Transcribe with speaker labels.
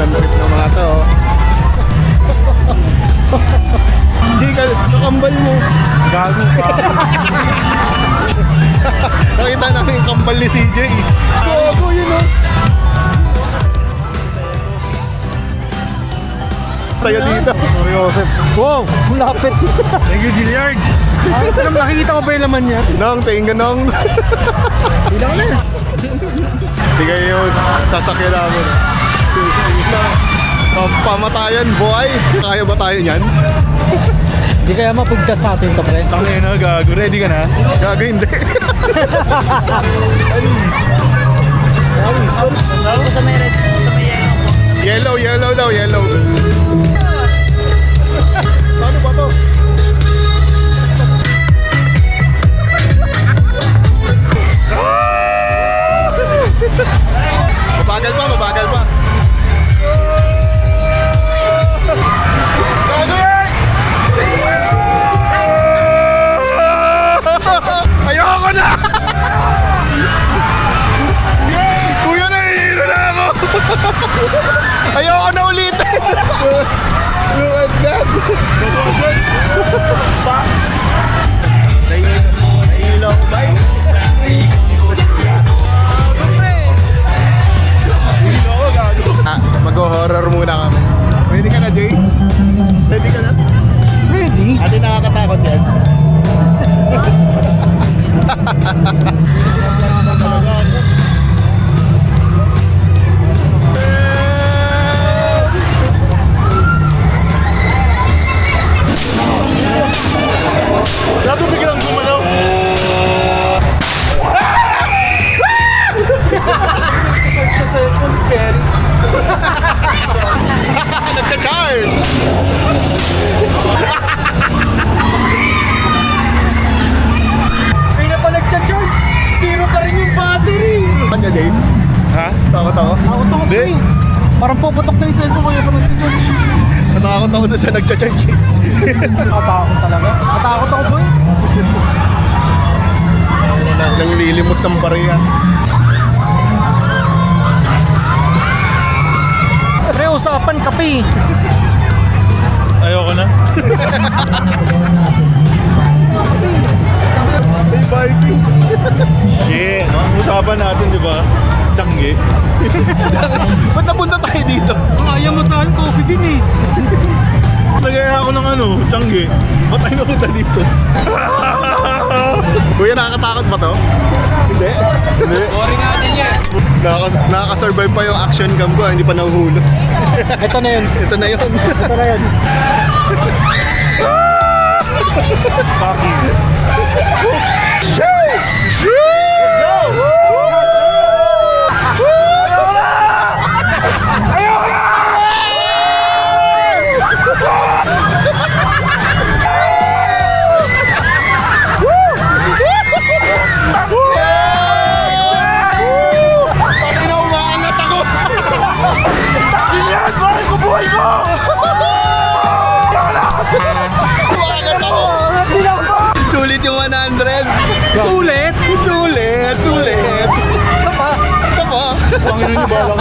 Speaker 1: Isang trip ng mga to. Hindi ka, kakambal mo.
Speaker 2: Gago pa.
Speaker 1: Nakita namin yung kambal ni CJ. Gago yun o. Sa'yo dito.
Speaker 2: Joseph. Wow, lapit. Thank you, Gilliard. Pero nakikita ko ba yung laman niya?
Speaker 1: Nong, tingin ka nong.
Speaker 2: Hindi ko na yun.
Speaker 1: Hindi kayo sasakyan namin. Pamatayan, boy. Kaya ba tayo niyan?
Speaker 2: Hindi kaya mapugtas sa atin to, pre.
Speaker 1: Tangin na, gago. Ready ka na? Gago, hindi.
Speaker 3: Sa may red, sa may
Speaker 1: Yellow, yellow daw, yellow. Ano ba to? Mabagal pa, mabagal pa. Gago yan! Ayoko na! Kuya, nahihilo na ako! Ayoko na ulitin! Nahihilo ako ba? Mag-horror muna kami. Ready ka na, Jay? Ready ka na?
Speaker 2: Ready?
Speaker 1: Ate, nakakatakot yan. Lato biglang gumalaw.
Speaker 2: Sa cellphone, scary.
Speaker 1: Nagcha-charge!
Speaker 2: Kaya na pa nagcha-charge. Zero pa rin yung battery.
Speaker 1: Ano ka, Jay?
Speaker 2: Ha?
Speaker 1: Takot ako?
Speaker 2: Takot ako,
Speaker 1: Hindi.
Speaker 2: pre. Parang puputok na yung cellphone ko yung nagcha-charge.
Speaker 1: Natakot ako doon sa nagcha-charge.
Speaker 2: Natakot talaga. Natakot ako, boy.
Speaker 1: Nang lilimos ng bariya.
Speaker 2: Pre, usapan kape.
Speaker 4: Ayoko na.
Speaker 1: Hey, Viking!
Speaker 4: Shit. Ang usapan natin, di ba? Tiyangge.
Speaker 1: Ba't napunta tayo dito?
Speaker 2: Ang ayaw mo sa akin, coffee din eh.
Speaker 4: Nagaya ako ng ano, tiyangge. Ba't tayo napunta dito?
Speaker 1: Kuya, nakakatakot ba to? Hindi. Hindi.
Speaker 2: Boring natin yan.
Speaker 1: Nakaka-survive pa yung action cam ko, hindi pa nahuhulog.
Speaker 2: Ito na yun.
Speaker 1: Ito na yun.
Speaker 2: Ito na yun.
Speaker 4: Fuck you.
Speaker 1: Bakit na umaangat ako?
Speaker 4: Gilliard, bakit ko buhay ko?
Speaker 1: Umaangat ako. Sulit yung 100.
Speaker 2: Sulit?
Speaker 1: Sulit, sulit.
Speaker 2: Ito pa.
Speaker 1: Ito pa.
Speaker 4: Panginoon niyo ba lang?